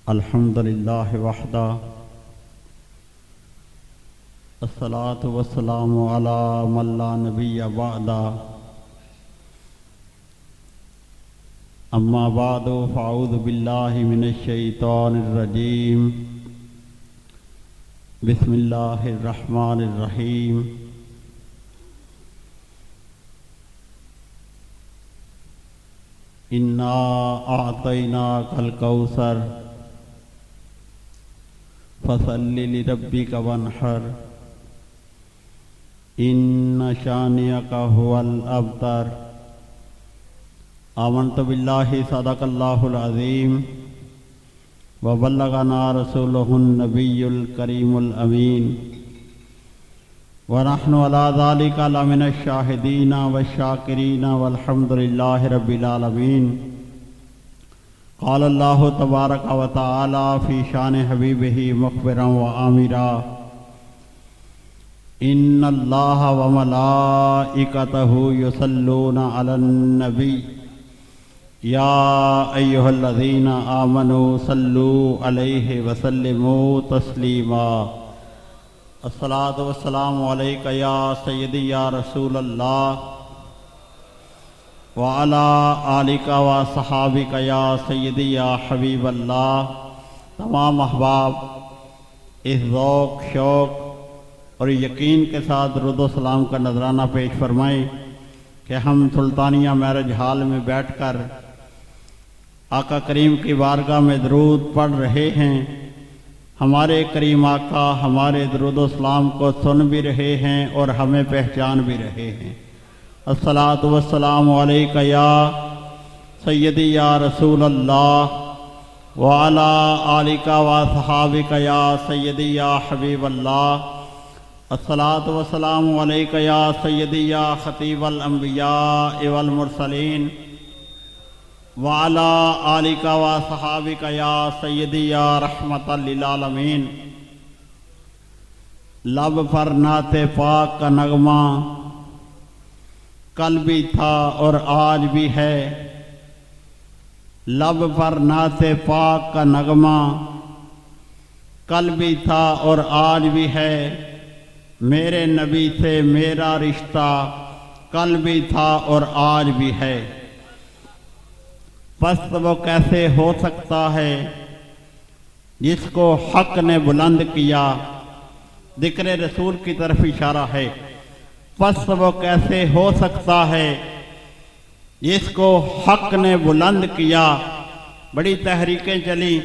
अल्हम्दुलिल्लाह वहदा अस्सलातु वस्सलामु अला मन ला नबिय्य बअदा अम्मा बादु फ़अऊज़ु बिल्लाहि मिनश शैतानिर रजीम बिस्मिल्लाहिर रहमानिर रहीम। इन्ना आतैनाकल कौसर फसल्लि लिरब्बिका वन्हर इन्न शानियका हुवल अब्तर। आमन्तु बिल्लाहि सदक़ल्लाहुल अज़ीम व बल्लगना रसूलुहुन नबियुल करीमुल अमीन व नहनु अला ज़ालिका लमिनश शाहिदीना वश्शाकिरीना वल्हम्दुलिल्लाहि रब्बिल आलमीन। क़ाल अल्लाहु तबारक व तआला फ़ी शान हबीबिही मुख़बिरन व आमिरा इन्नल्लाहा व मलाइकतहु युसल्लूना अलन नबी या अय्युहल्लज़ीना आमनू सल्लू अलैहि व सल्लिमू तस्लीमा। अस्सलातु वस्सलामु अलैका या सय्यदी या रसूलल्लाह व अला आलिका व सहाबिका या सय्यदी या हबीबल्लाह। तमाम अहबाब इस ज़ौक़ शौक़ और यकीन के साथ दुरूद व सलाम का नजराना पेश फरमाएँ कि हम सुल्तानिया मैरिज हाल में बैठकर आका करीम की बारगाह में दरूद पढ़ रहे हैं। हमारे करीम आका हमारे दुरूद व सलाम को सुन भी रहे हैं और हमें पहचान भी रहे हैं। अस्सलातु वस्सलामु अलैका या सय्यदी या रसूलल्लाह व अला आलिका व सहाबिका या सय्यदी या हबीबल्लाह। अस्सलातु वस्सलामु अलैका या सय्यदी या खतीबल अंबिया वल मुरसलीन व अला आलिका व सहाबिका या सय्यदी या रहमतल लिल आलमीन। लब पर नाते पाक का नगमा कल भी था और आज भी है। लब पर नाते पाक का नगमा कल भी था और आज भी है। मेरे नबी से मेरा रिश्ता कल भी था और आज भी है। पस्त वो कैसे हो सकता है जिसको हक ने बुलंद किया। जिक्र रसूल की तरफ इशारा है। पस्त वो कैसे हो सकता है जिसको हक ने बुलंद किया। बड़ी तहरीकें चली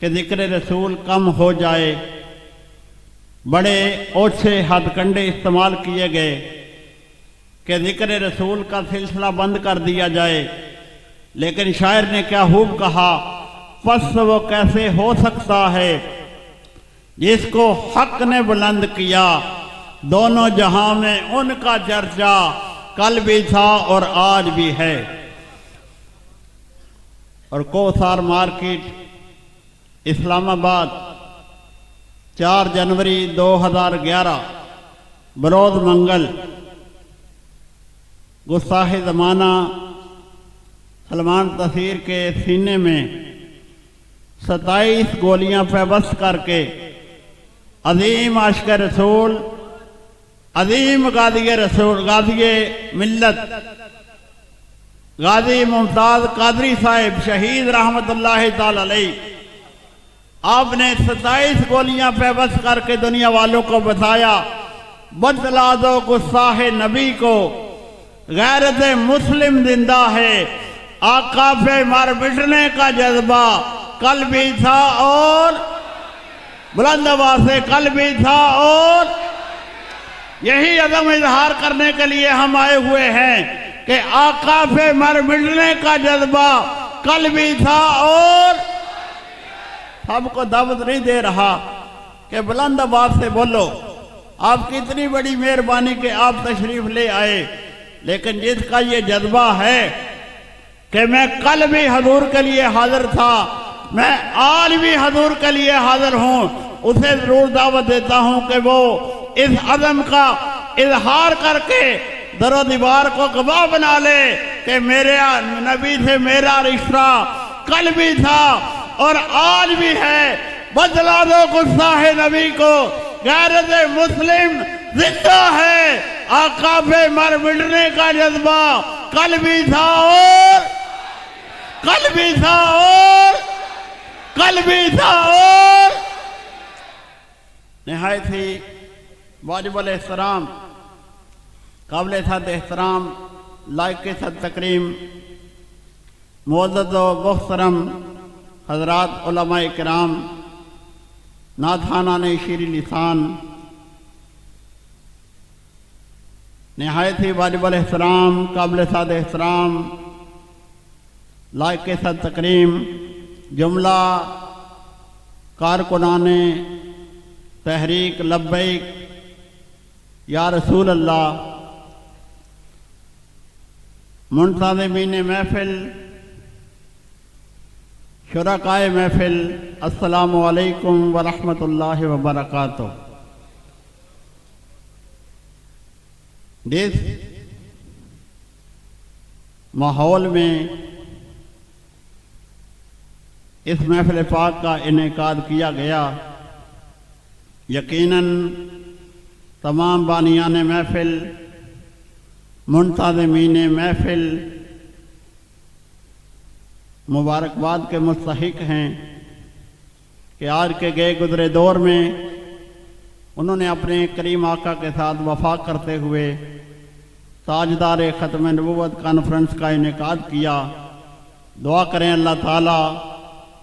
कि जिक्र रसूल कम हो जाए। बड़े ओछे हथकंडे इस्तेमाल किए गए कि जिक्र रसूल का सिलसिला बंद कर दिया जाए। लेकिन शायर ने क्या खूब कहा, पस्त वो कैसे हो सकता है जिसको हक ने बुलंद किया। दोनों जहां में उनका चर्चा कल भी था और आज भी है। और कोसार मार्केट इस्लामाबाद 4 जनवरी 2011 बरोज मंगल गुस्ताखे ज़माना सलमान तसीर के सीने में 27 गोलियां पैबस्त करके अजीम आशिक रसूल अजीम गाज़ी रसूल गाज़ी मिल्लत गाज़ी मुमताज़ कादरी साहिब शहीद रहमतुल्लाहि ताला अलैह, आपने 27 गोलियां पैबस्त करके दुनिया वालों को बताया, बदला दो गुस्साहे नबी को, गैरत मुस्लिम जिंदा है, आका पे मर मिटने का जज्बा कल भी था और बुलंद आवाज से कल भी था और यही अदम इजहार करने के लिए हम आए हुए हैं कि आका पे मर मिटने का जज्बा कल भी था और सबको दावत नहीं दे रहा कि बुलंद आवाज से बोलो। आपकी इतनी बड़ी मेहरबानी कि आप तशरीफ ले आए। लेकिन जिसका ये जज्बा है कि मैं कल भी हजूर के लिए हाजिर था, मैं आज भी हजूर के लिए हाजिर हूँ, उसे जरूर दावत देता हूँ कि वो इस अज़म का इजहार करके दरो दीवार को गवाह बना ले कि मेरे नबी से मेरा रिश्ता कल भी था और आज भी है। बदला दो गुस्ताहे नबी को, गैरत मुस्लिम जिंदा है। आका पे मर मिटने का जज्बा कल भी था और कल भी था और कल भी था और निहायत ही वाजिबुल एहतराम, काबिल सद एहतराम, लायक सद तकरीम मुअज़्ज़ज़ व मुहतरम हज़रात उलमाए किराम, नाथानाने शीरी लिसान, निहायत ही वाजिबुल एहतराम, काबिल सद एहतराम, लायक सद तकरीम जुमला कारकुनाने तहरीक लब्बैक या रसूल अल्लाह, मुंतज़िमीन महफिल, शुरकाए महफिल, अस्सलामु अलैकुम व रहमतुल्लाहि व बरकातुहू। जिस माहौल में इस महफिल पाक का इनेकाद किया गया, यकीनन तमाम बानियान महफिल, मुंतज़िमीन महफिल मुबारकबाद के मुस्तहिक हैं कि आज के गए गुजरे दौर में उन्होंने अपने करीम आका के साथ वफा करते हुए ताजदार ख़त्म नबूवत कॉन्फ्रेंस का इनेकाद किया। दुआ करें अल्लाह ताला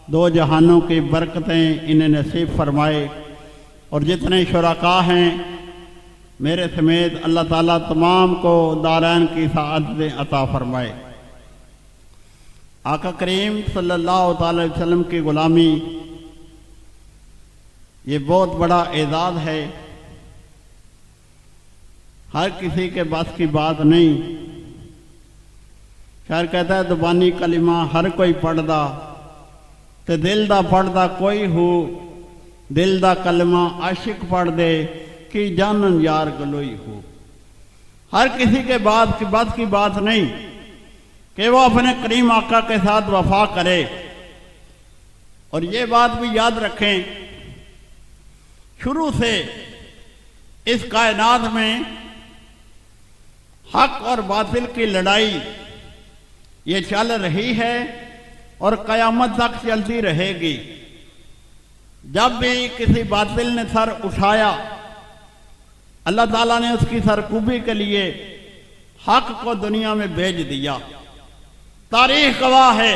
दो जहानों की बरकतें इन्हें नसीब फरमाए और जितने शुरका हैं मेरे समेत अल्लाह ताला तमाम को दारैन की सआदतें अता फरमाए। आका करीम सल्लल्लाहु अलैहि वसल्लम की ग़ुलामी ये बहुत बड़ा एजाज़ है, हर किसी के बस की बात नहीं। शायर कहता है ज़ुबानी कलिमा हर कोई पढ़दा ते दिल दा पढ़दा कोई हो, दिल दा कलमा आशिक पढ़ दे कि जानन यार गलोई हो। हर किसी के बस की बात नहीं कि वो अपने करीम आका के साथ वफा करे। और ये बात भी याद रखें, शुरू से इस कायनात में हक और बातिल की लड़ाई ये चल रही है और क़यामत तक चलती रहेगी। जब भी किसी बातिल ने सर उठाया, अल्लाह ताला ने उसकी सरकूबी के लिए हक को दुनिया में भेज दिया। तारीख गवाह है,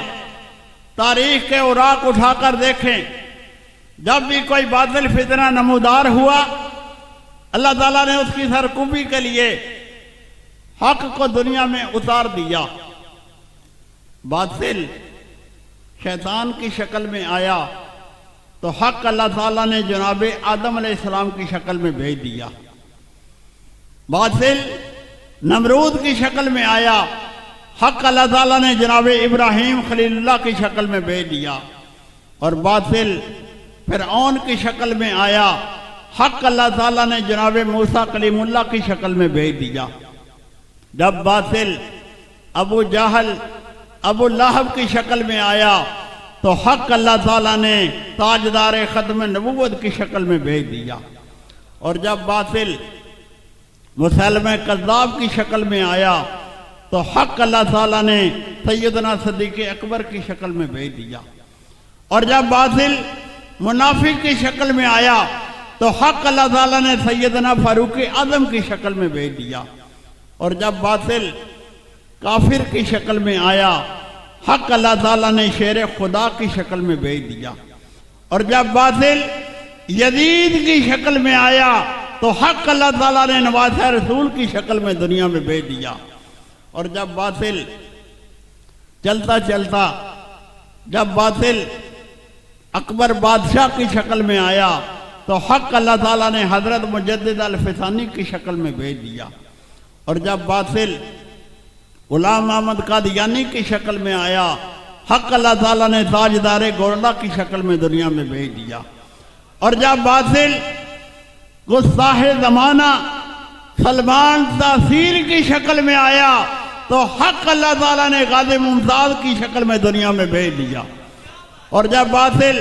तारीख के औराक उठाकर देखें, जब भी कोई बातिल फितना नमूदार हुआ, अल्लाह ताला ने उसकी सरकूबी के लिए हक को दुनिया में उतार दिया। बातिल शैतान की शक्ल में आया तो हक अल्लाह ताला ने जनाब आदम अलैहिस्सलाम की शक्ल में भेज दिया। बातिल नमरूद की शक्ल में आया, हक अल्लाह ताला ने जनाब इब्राहीम खलीलुल्लाह की शक्ल में भेज दिया। और बातिल फिरऔन की शक्ल में आया, हक अल्लाह ताला ने जनाब मूसा कलीमुल्लाह की शक्ल में भेज दिया। जब बातिल अबू जहल अबू लहब की शक्ल में आया तो हक अल्लाह ताला ने ताजदार ख़त्म नबूवत की शक्ल में भेज दिया। और जब बातिल मुसलमे कज़्ज़ाब की शक्ल में आया तो हक अल्लाह ताला ने सैयदना सिद्दीक़ अकबर की शक्ल में भेज दिया। और जब बातिल मुनाफिक की शक्ल में आया तो हक अल्लाह ताला ने सैयदना फारूक आज़म की शक्ल में भेज दिया। और जब बातिल काफिर की शक्ल में आया, हक अल्लाह ताला ने शेर खुदा की शक्ल में भेज दिया। और जब बातिल यजीद की शक्ल में आया तो हक अल्लाह ताला ने नवाज़ रसूल की शक्ल में दुनिया में भेज दिया। और जब बातिल चलता चलता जब बातिल अकबर बादशाह की शक्ल में आया तो हक अल्लाह ताला ने हजरत मुजद्दिद अल-फिसानी की शक्ल में भेज दिया। और जब बातिल गुलाम अहमद कादियानी की शक्ल में आया, हक अल्लाह ताला ने ताजदार गोरला की शक्ल में दुनिया में भेज दिया। और जब बातिल गुस्ताहे ज़माना सलमान तासीर की शक्ल में आया तो हक अल्लाह ताला ने गाज़ी मुमताज़ की शक्ल में दुनिया में भेज दिया। और जब बातिल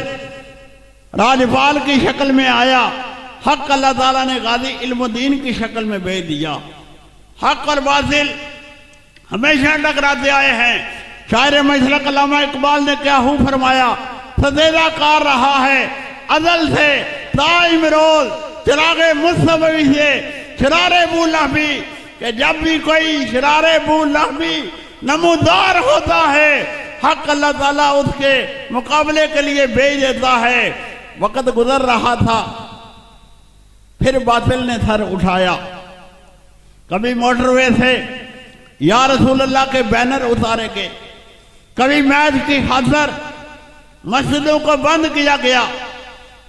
राजपाल की शक्ल में आया, हक अल्लाह ताला ने गाजी इल्मुद्दीन की शक्ल में भेज दिया। हक और बातिल हमेशा टकराते आए हैं। शायर मशरक अल्लामा इकबाल ने क्या हूँ फरमाया, सदेदा कार रहा है अजल से दाइम रोज चिरागे मुस्तफी से शरारे बू लहबी, कि जब भी कोई शरारे बू लहबी नमूदार होता है, हक अल्लाह ताला उसके मुकाबले के लिए भेज देता है। वक्त गुजर रहा था, फिर बातिल ने सर उठाया। कभी मोटरवे से या रसूल अल्लाह के बैनर उतारे गए, कभी मैच की खातर मस्जिदों को बंद किया गया,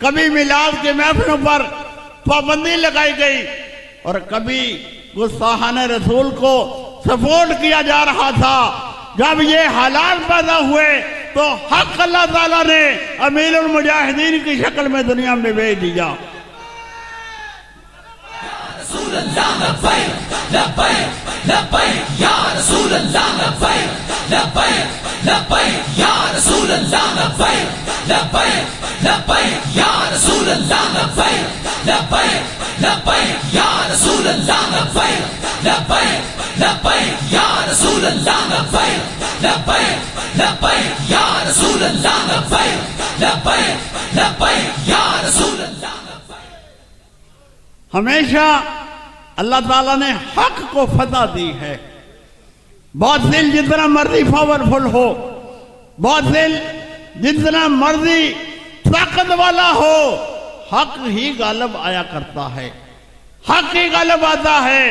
कभी मिलाद के महफिलों पर पाबंदी लगाई गई, और कभी गुस्ताखाने रसूल को सपोर्ट किया जा रहा था। जब ये हालात पैदा हुए तो हक अल्लाह ताला ने अमीरुल मुजाहिदीन की शक्ल में दुनिया में भेज दिया। हमेशा अल्लाह ताला ने हक को फतह दी है। बातिल जितना मर्जी पावरफुल हो, बातिल जितना मर्जी ताकत वाला हो, हक ही गालिब आया करता है, हक ही गालिब आता है।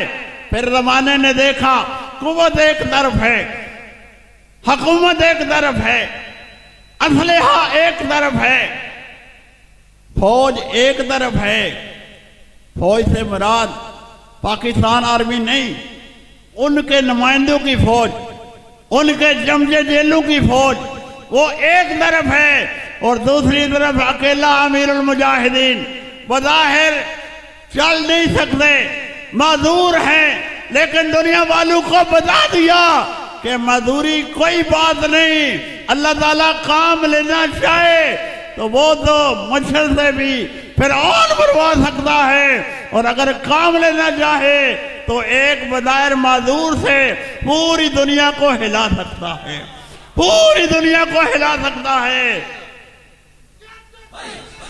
फिर जमाने ने देखा, कुव्वत एक तरफ है, हुकूमत एक तरफ है, असलहा एक तरफ है, फौज एक तरफ है। फौज से मुराद पाकिस्तान आर्मी नहीं, उनके नुमाइंदों की फौज, उनके जमजे जेलों की फौज, वो एक तरफ है। और दूसरी तरफ अकेला अमीरुल मुजाहिदीन। बज़ाहिर चल नहीं सकते, माजूर हैं, लेकिन दुनिया वालों को बता दिया कि मजदूरी कोई बात नहीं। अल्लाह ताला काम लेना चाहे तो वो तो मच्छर से भी फिरौन मरवा सकता है, और अगर काम लेना चाहे तो एक बग़ैर माजूर से पूरी दुनिया को हिला सकता है, पूरी दुनिया को हिला सकता है।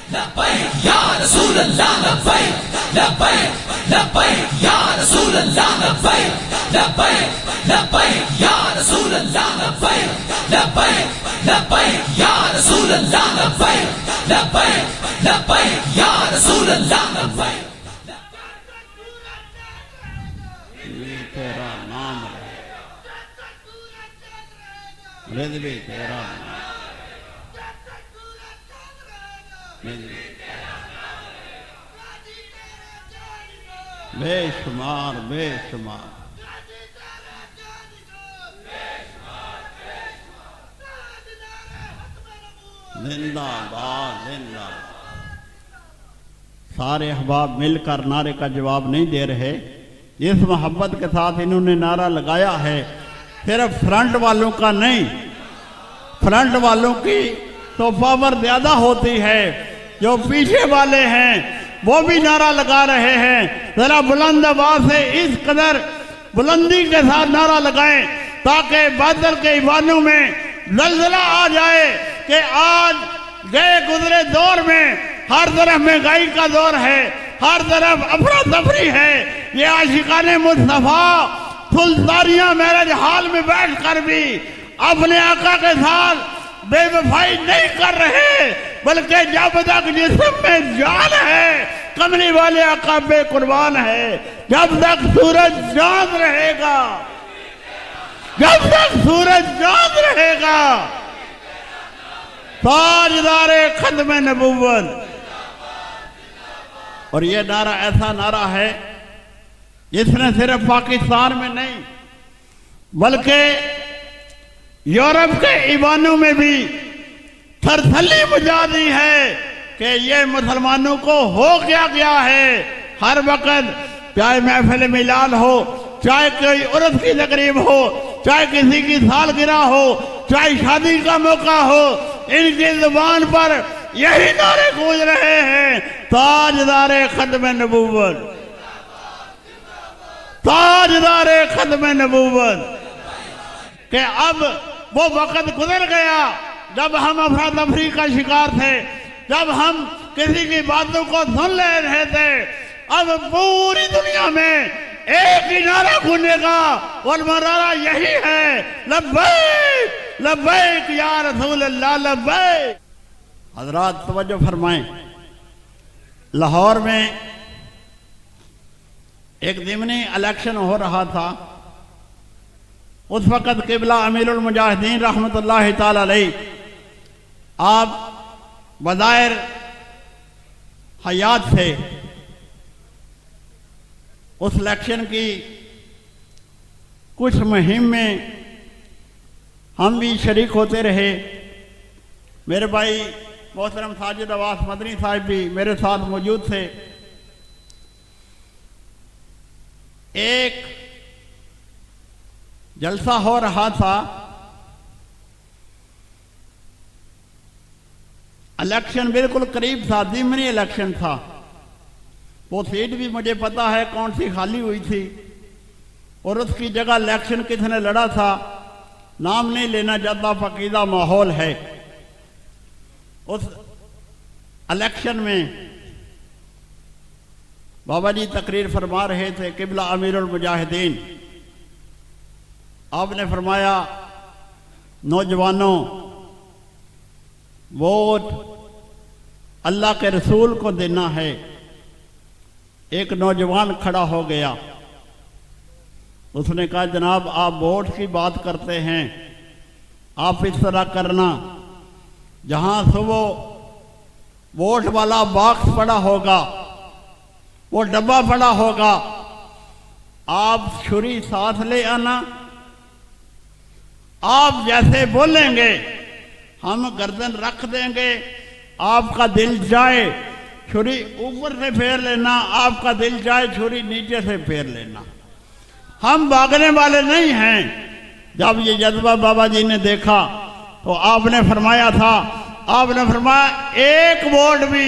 लब्बैक या रसूल अल्लाह, लब्बैक लब्बैक लब्बैक या रसूल अल्लाह, लब्बैक लब्बैक लब्बैक या रसूल अल्लाह, लब्बैक लब्बैक लब्बैक या रसूल अल्लाह, लब्बैक लब्बैक लब्बैक या रसूल अल्लाह, लब्बैक। तेरा नाम रिज़वी तेरा बेशुमार बेशुमार। जिंदाबाद जिंदाबाद। सारे अहबाब मिलकर नारे का जवाब नहीं दे रहे। इस मोहब्बत के साथ इन्होंने नारा लगाया है, सिर्फ फ्रंट वालों का नहीं, फ्रंट वालों की तो पावर ज्यादा होती है, जो पीछे वाले हैं वो भी नारा लगा रहे हैं। जरा बुलंद आवाज से इस कदर बुलंदी के साथ नारा लगाएं ताकि बादल के ईवानों में जलजला आ जाए कि आज गए गुजरे दौर में हर तरफ महंगाई का दौर है, हर तरफ अफरा तफरी है। ये आशिकाने मुस्तफा सुल्तानिया मैरिज हॉल में बैठ कर भी अपने आका के साथ बेवफाई नहीं कर रहे, बल्कि जब तक जिस्म में जान है कमली वाले आका बेकुर्बान है। जब तक सूरज चांद रहेगा, जब तक सूरज चांद रहेगा, ताजदारे खत्म नबुव्वत। और ये नारा ऐसा नारा है जिसने सिर्फ पाकिस्तान में नहीं बल्कि यूरोप के ईवानों में भी थरथली मचा दी है कि ये मुसलमानों को हो क्या गया है। हर वक्त चाहे महफिल मिलाद हो, चाहे कोई उर्स की तकरीब हो, चाहे किसी की सालगिरह हो, चाहे शादी का मौका हो, इनकी जुबान पर यही नारे गूंज रहे हैं, ताजदारे खत्म नबूवत, ताजदारे खत्म नबूवत। कि अब वो वक्त गुजर गया जब हम अफरा तफरी का शिकार थे, जब हम किसी की बातों को सुन ले रहे थे। अब पूरी दुनिया में एक ही नारा गूंजेगा और नारा यही है, लब्बैक लब्बैक या रसूल अल्लाह लब्बैक। हजरात तवज्जो फरमाएं, लाहौर में एक ज़िमनी इलेक्शन हो रहा था। उस वक़्त क़िबला अमीरुल मुजाहिदीन रहमतुल्लाहि ताला अलैह आप बज़ाहिर हयात थे। उस इलेक्शन की कुछ मुहिम में हम भी शरीक होते रहे। मेरे भाई मोहतरम साजिद अब्बास मदनी साहब भी मेरे साथ मौजूद थे। एक जलसा हो रहा था, इलेक्शन बिल्कुल करीब था, ज़िमनी इलेक्शन था। वो सीट भी मुझे पता है कौन सी खाली हुई थी और उसकी जगह इलेक्शन किसने लड़ा था, नाम नहीं लेना चाहता, फकीदा माहौल है। उस इलेक्शन में बाबा जी तकरीर फरमा रहे थे, क़िबला अमीरुल मुजाहिदीन। आपने फरमाया, नौजवानों, वोट अल्लाह के रसूल को देना है। एक नौजवान खड़ा हो गया, उसने कहा, जनाब आप वोट की बात करते हैं, आप इस तरह करना, जहां सुबह वोट वाला बॉक्स पड़ा होगा, वो डब्बा पड़ा होगा, आप छुरी साथ ले आना। आप जैसे बोलेंगे हम गर्दन रख देंगे, आपका दिल जाए छुरी ऊपर से फेर लेना, आपका दिल जाए छुरी नीचे से फेर लेना। हम भागने वाले नहीं हैं। जब ये जज्बा बाबा जी ने देखा तो आपने फरमाया था, आपने फरमाया, एक वोट भी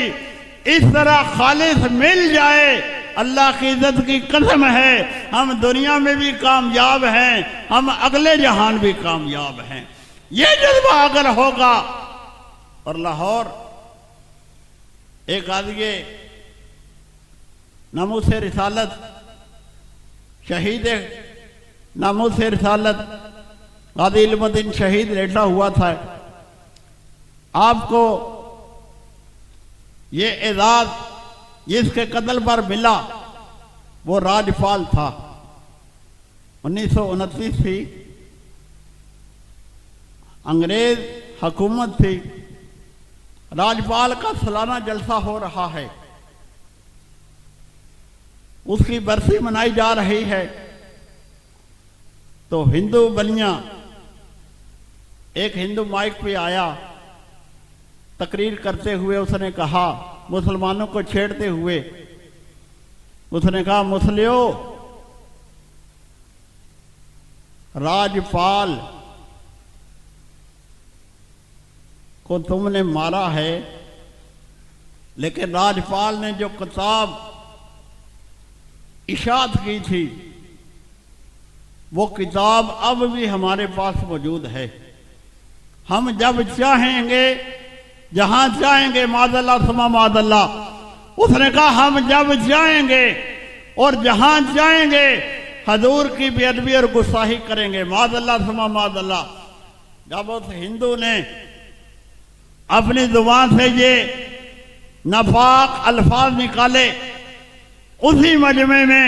इस तरह खालिस मिल जाए, अल्लाह की इज्जत की कसम है, हम दुनिया में भी कामयाब हैं, हम अगले जहान भी कामयाब हैं। ये जज्बा अगर होगा। और लाहौर एक आदमी नामूस रिसालत, शहीद नामूस रिसालत गाज़ी इल्मुद्दीन शहीद लेटा हुआ था। आपको ये एजाज जिसके कत्ल पर मिला वो राजपाल था। 1929 थी, अंग्रेज हुकूमत थी, राजपाल का सालाना जलसा हो रहा है, उसकी बरसी मनाई जा रही है। तो हिंदू बनिया एक हिंदू माइक पे आया, तकरीर करते हुए उसने कहा, मुसलमानों को छेड़ते हुए उसने कहा, मुसलियो, राजपाल को तुमने मारा है, लेकिन राजपाल ने जो किताब इशात की थी वो किताब अब भी हमारे पास मौजूद है। हम जब चाहेंगे, जहां चाहेंगे, मादल्ला सुमा मादल्ला, उसने कहा हम जब चाहेंगे और जहां चाहेंगे हजूर की बेअदबी और गुस्ताखी करेंगे, मादल्ला सुमा मादल्ला। जब उस हिंदू ने अपनी जुबान से ये नापाक अल्फाज निकाले, उसी मजमे में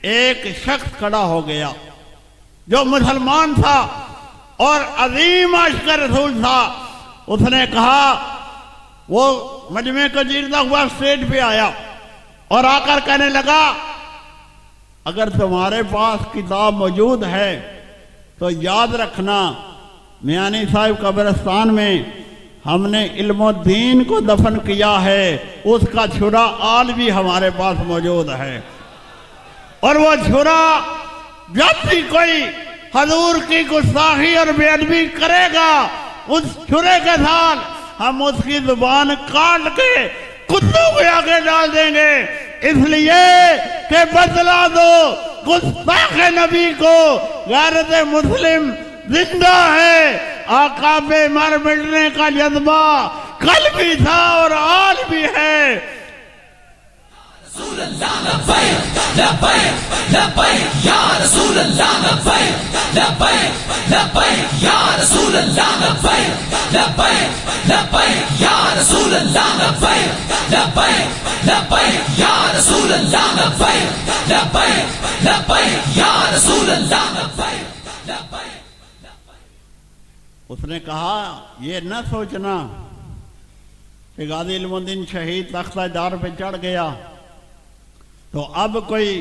एक शख्स खड़ा हो गया जो मुसलमान था और अजीम आशिक़ रसूल था। उसने कहा, वो मजमे को चीरता हुआ स्टेज पे आया और आकर कहने लगा, अगर तुम्हारे पास किताब मौजूद है तो याद रखना, मियानी साहिब कब्रिस्तान में हमने इल्मुद्दीन को दफन किया है, उसका छुरा आज भी हमारे पास मौजूद है। और वो छुरा जब भी कोई हजूर की गुस्ताखी और बेअदबी करेगा, उस छुरे के साथ हम उसकी जुबान काट के कुत्तों के आगे डाल देंगे, इसलिए कि बदला दो गुस्ताख नबी को। गैरत मुस्लिम जिंदा है, आका पे मर मिटने का जज्बा कल भी था और आज भी है। उसने कहा ये न सोचना कि गाजी इल्मुद्दीन शहीद तख्ता-ए-दार पे चढ़ गया तो अब कोई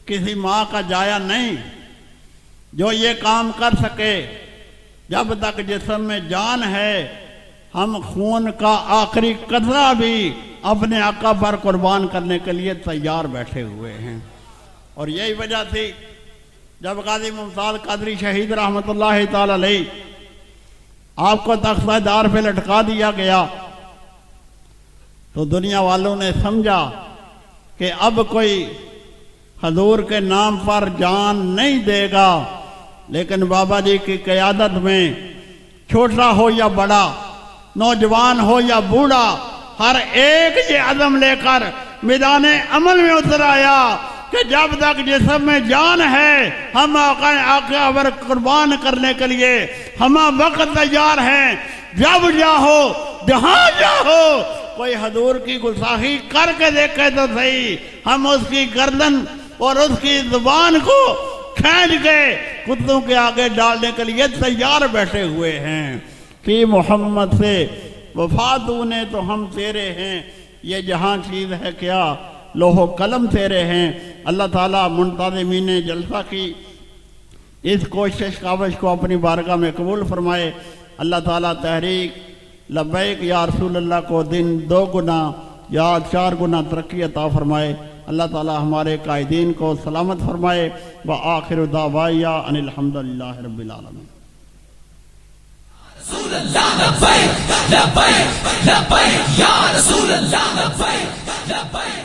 किसी माँ का जाया नहीं जो ये काम कर सके। जब तक जिस्म में जान है हम खून का आखिरी कतरा भी अपने आका पर कुर्बान करने के लिए तैयार बैठे हुए हैं। और यही वजह थी जब गाजी मुमताज कादरी शहीद रहमतुल्लाह ताला अलैह आपको तख्ता-ए-दार पे लटका दिया गया तो दुनिया वालों ने समझा कि अब कोई हजूर के नाम पर जान नहीं देगा। लेकिन बाबा जी की क़यादत में छोटा हो या बड़ा, नौजवान हो या बूढ़ा, हर एक ये अज़म लेकर मैदान अमल में उतर आया कि जब तक जिस्म में जान है हम आका पर कुर्बान करने के लिए हम वक्त तैयार हैं। जब चाहो जहां चाहो कोई हजूर की गुस्ताखी करके देखे तो सही, हम उसकी गर्दन और उसकी जुबान को खींच के कुत्तों के आगे डालने के लिए तैयार बैठे हुए हैं कि मोहम्मद से वफा तूने तो हम तेरे हैं, ये जहां चीज़ है क्या लोहो कलम तेरे हैं। अल्लाह ताला मुंतज़िमीन जलसा की इस कोशिश कावश को अपनी बारगाह में कबूल फरमाए। अल्लाह ताला तहरीक लब्बैक या रसूल अल्लाह को दिन 2 गुना या 4 गुना तरक्की अता फरमाए। अल्लाह ताला हमारे कायदीन को सलामत फरमाए। व आखिर दावाया अनिल हम्दुलिल्लाहि रब्बिल आलमीन। रसूल अल्लाह लब्बैक लब्बैक लब्बैक या रसूल अल्लाह लब्बैक लब्बैक।